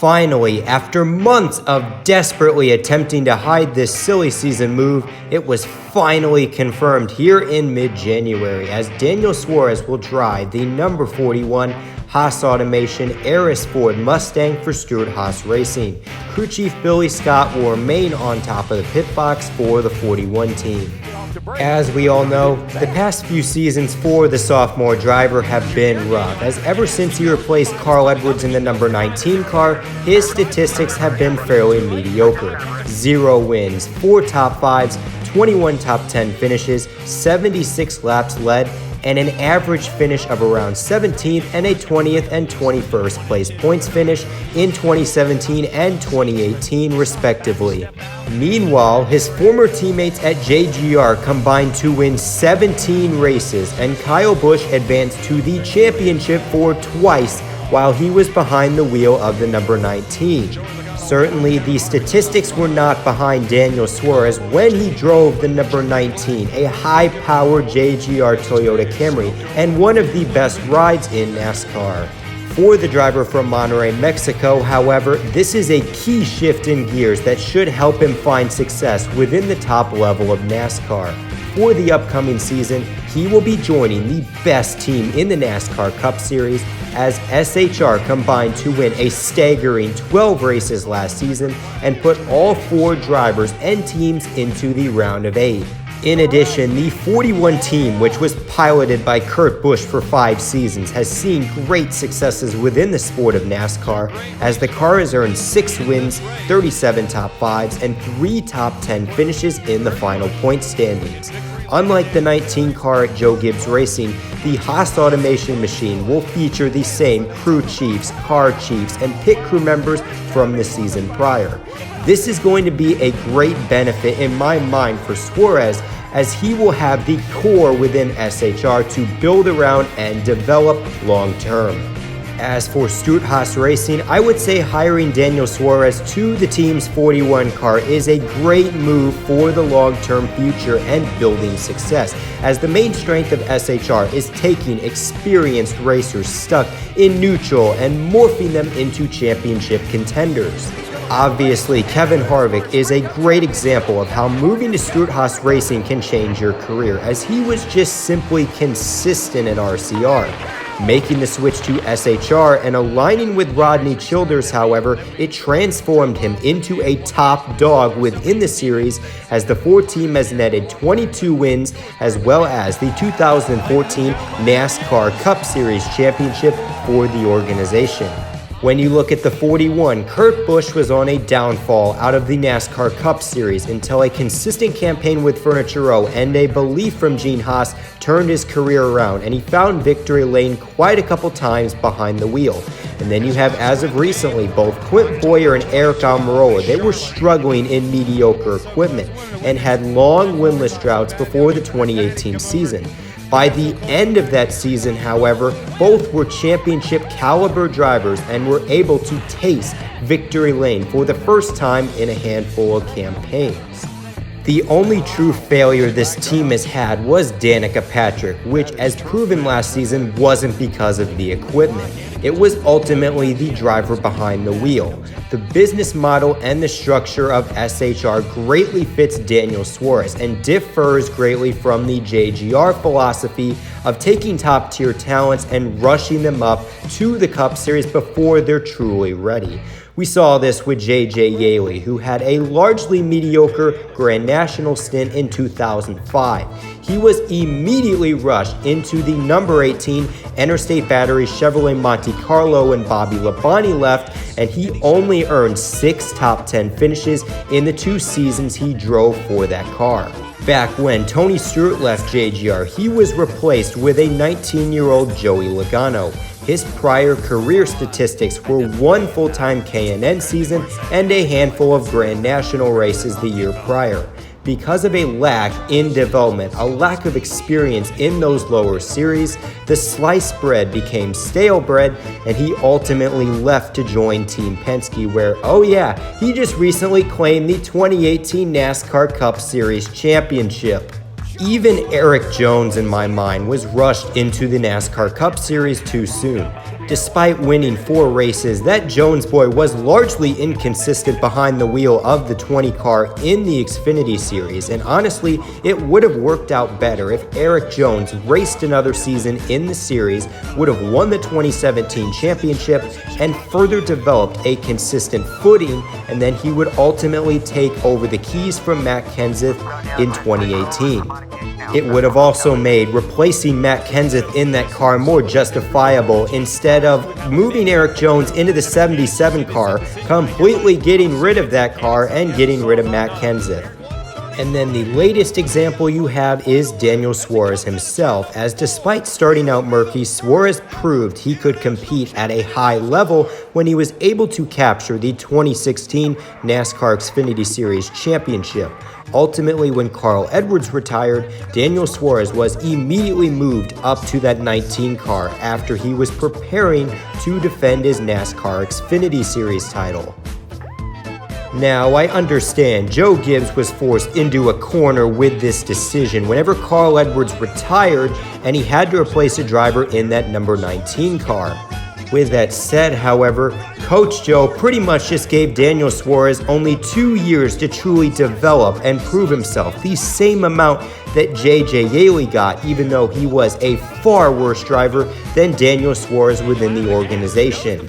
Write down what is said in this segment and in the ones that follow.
Finally, after months of desperately attempting to hide this silly season move, it was finally confirmed here in mid-January as Daniel Suarez will drive the number 41 Haas Automation ARRIS Ford Mustang for Stewart Haas Racing. Crew Chief Billy Scott will remain on top of the pit box for the 41 team. As we all know, the past few seasons for the sophomore driver have been rough, as ever since he replaced Carl Edwards in the number 19 car, his statistics have been fairly mediocre. 0 wins, 4 top 5s, 21 top 10 finishes, 76 laps led, and an average finish of around 17th and a 20th and 21st place points finish in 2017 and 2018 respectively. Meanwhile, his former teammates at JGR combined to win 17 races, and Kyle Busch advanced to the championship for twice while he was behind the wheel of the number 19. Certainly, the statistics were not behind Daniel Suarez when he drove the number 19, a high-powered JGR Toyota Camry, and one of the best rides in NASCAR. For the driver from Monterrey, Mexico, however, this is a key shift in gears that should help him find success within the top level of NASCAR. For the upcoming season, he will be joining the best team in the NASCAR Cup Series, as SHR combined to win a staggering 12 races last season and put all 4 drivers and teams into the round of 8. In addition, the 41 team, which was piloted by Kurt Busch for 5 seasons, has seen great successes within the sport of NASCAR, as the car has earned 6 wins, 37 top 5s, and 3 top 10 finishes in the final point standings. Unlike the 19 car at Joe Gibbs Racing, the Haas Automation machine will feature the same crew chiefs, car chiefs, and pit crew members from the season prior. This is going to be a great benefit in my mind for Suarez, as he will have the core within SHR to build around and develop long term. As for Stewart Haas Racing, I would say hiring Daniel Suarez to the team's 41 car is a great move for the long-term future and building success, as the main strength of SHR is taking experienced racers stuck in neutral and morphing them into championship contenders. Obviously, Kevin Harvick is a great example of how moving to Stewart Haas Racing can change your career, as he was just simply consistent at RCR. Making the switch to SHR and aligning with Rodney Childers, however, it transformed him into a top dog within the series, as the Ford team has netted 22 wins, as well as the 2014 NASCAR Cup Series championship for the organization. When you look at the 41, Kurt Busch was on a downfall out of the NASCAR Cup Series until a consistent campaign with Furniture Row and a belief from Gene Haas turned his career around, and he found victory lane quite a couple times behind the wheel. And then you have, as of recently, both Quint Boyer and Eric Almirola. They were struggling in mediocre equipment and had long winless droughts before the 2018 season. By the end of that season, however, both were championship caliber drivers and were able to taste victory lane for the first time in a handful of campaigns. The only true failure this team has had was Danica Patrick, which, as proven last season, wasn't because of the equipment. It was ultimately the driver behind the wheel. The business model and the structure of SHR greatly fits Daniel Suarez and differs greatly from the JGR philosophy of taking top-tier talents and rushing them up to the Cup Series before they're truly ready. We saw this with J.J. Yaley, who had a largely mediocre Grand National stint in 2005. He was immediately rushed into the number 18 Interstate Battery Chevrolet Monte Carlo when Bobby Labonte left, and he only earned 6 top 10 finishes in the 2 seasons he drove for that car. Back when Tony Stewart left JGR, he was replaced with a 19-year-old Joey Logano. His prior career statistics were 1 full-time K&N season and a handful of Grand National races the year prior. Because of a lack in development, a lack of experience in those lower series, the sliced bread became stale bread, and he ultimately left to join Team Penske, where, oh yeah, he just recently claimed the 2018 NASCAR Cup Series championship. Even Eric Jones, in my mind, was rushed into the NASCAR Cup Series too soon. Despite winning 4 races, that Jones boy was largely inconsistent behind the wheel of the 20 car in the Xfinity Series, and honestly, it would have worked out better if Erik Jones raced another season in the series, would have won the 2017 championship, and further developed a consistent footing, and then he would ultimately take over the keys from Matt Kenseth in 2018. It would have also made replacing Matt Kenseth in that car more justifiable instead of moving Erik Jones into the 77 car, completely getting rid of that car and getting rid of Matt Kenseth. And then the latest example you have is Daniel Suarez himself, as despite starting out murky, Suarez proved he could compete at a high level when he was able to capture the 2016 NASCAR Xfinity Series championship. Ultimately, when Carl Edwards retired, Daniel Suarez was immediately moved up to that 19 car after he was preparing to defend his NASCAR Xfinity Series title. Now, I understand Joe Gibbs was forced into a corner with this decision whenever Carl Edwards retired and he had to replace a driver in that number 19 car. With that said, however, Coach Joe pretty much just gave Daniel Suarez only 2 years to truly develop and prove himself, the same amount that J.J. Yeley got, even though he was a far worse driver than Daniel Suarez within the organization.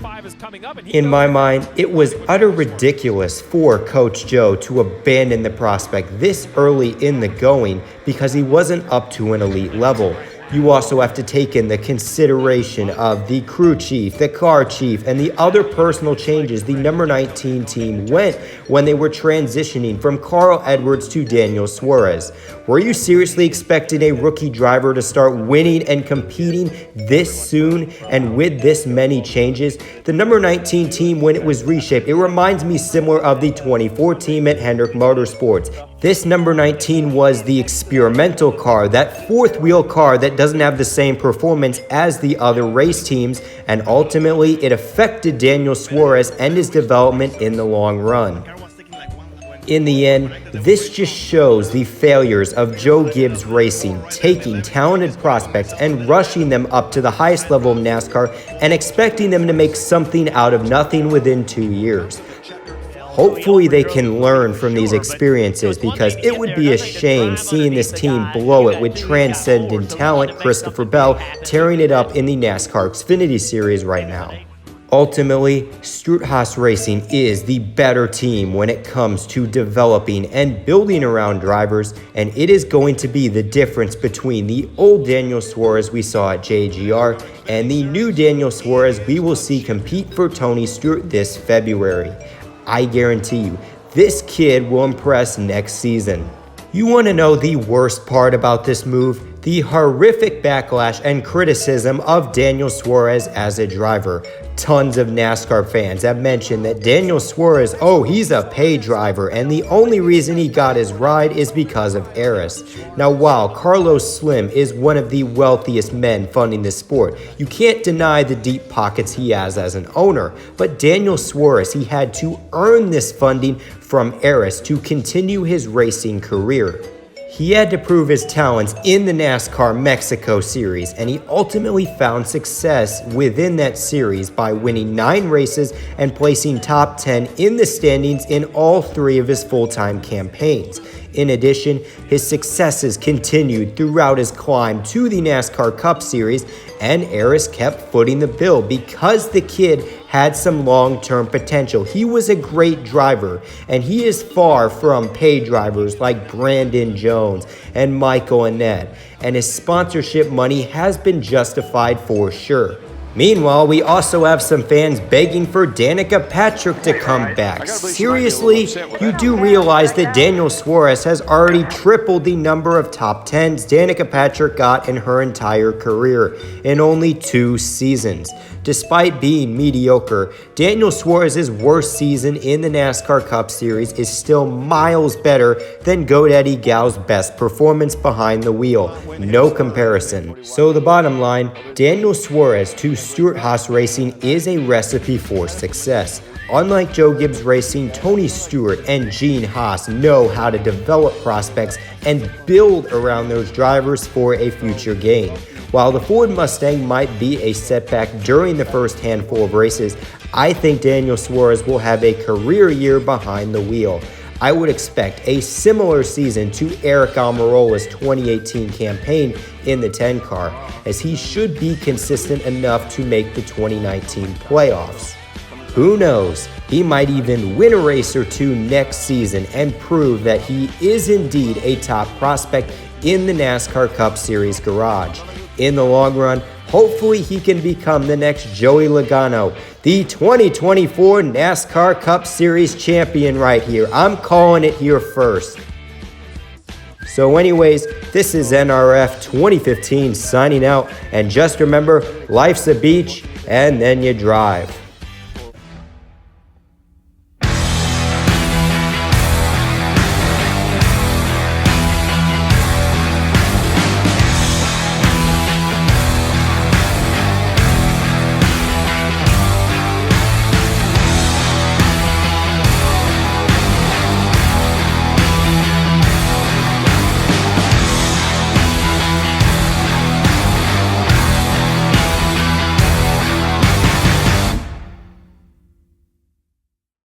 In my mind, it was utter ridiculous for Coach Joe to abandon the prospect this early in the going because he wasn't up to an elite level. You also have to take in the consideration of the crew chief, the car chief, and the other personal changes the number 19 team went when they were transitioning from Carl Edwards to Daniel Suarez. Were you seriously expecting a rookie driver to start winning and competing this soon and with this many changes? The number 19 team, when it was reshaped, it reminds me similar of the 24 team at Hendrick Motorsports. This number 19 was the experimental car, that fourth wheel car that doesn't have the same performance as the other race teams, and ultimately it affected Daniel Suarez and his development in the long run. In the end, this just shows the failures of Joe Gibbs Racing, taking talented prospects and rushing them up to the highest level of NASCAR and expecting them to make something out of nothing within 2 years. Hopefully they can learn from these experiences, because it would be a shame seeing this team blow it with transcendent talent Christopher Bell tearing it up in the NASCAR Xfinity Series right now. Ultimately, Stewart Haas Racing is the better team when it comes to developing and building around drivers, and it is going to be the difference between the old Daniel Suarez we saw at JGR and the new Daniel Suarez we will see compete for Tony Stewart this February. I guarantee you, this kid will impress next season. You want to know the worst part about this move? The horrific backlash and criticism of Daniel Suarez as a driver. Tons of NASCAR fans have mentioned that Daniel Suarez, he's a pay driver, and the only reason he got his ride is because of ARRIS. Now, while Carlos Slim is one of the wealthiest men funding this sport, you can't deny the deep pockets he has as an owner. But Daniel Suarez, he had to earn this funding from ARRIS to continue his racing career. He had to prove his talents in the NASCAR Mexico Series, and he ultimately found success within that series by winning 9 races and placing top 10 in the standings in all 3 of his full-time campaigns. In addition, his successes continued throughout his climb to the NASCAR Cup Series, and ARRIS kept footing the bill because the kid had some long-term potential. He was a great driver, and he is far from pay drivers like Brandon Jones and Michael Annett, and his sponsorship money has been justified for sure. Meanwhile, we also have some fans begging for Danica Patrick to come back. Seriously, you do realize that Daniel Suarez has already tripled the number of top 10s Danica Patrick got in her entire career in only 2 seasons. Despite being mediocre, Daniel Suarez's worst season in the NASCAR Cup Series is still miles better than GoDaddy Gal's best performance behind the wheel. No comparison. So the bottom line, Daniel Suarez to Stewart Haas Racing is a recipe for success. Unlike Joe Gibbs Racing, Tony Stewart and Gene Haas know how to develop prospects and build around those drivers for a future gain. While the Ford Mustang might be a setback during the first handful of races, I think Daniel Suarez will have a career year behind the wheel. I would expect a similar season to Eric Almirola's 2018 campaign in the 10 car, as he should be consistent enough to make the 2019 playoffs. Who knows, he might even win a race or two next season and prove that he is indeed a top prospect in the NASCAR Cup Series garage. In the long run, hopefully he can become the next Joey Logano, the 2024 NASCAR Cup Series champion right here. I'm calling it here first. So anyways, this is NRF 2015 signing out, and just remember, life's a beach and then you drive.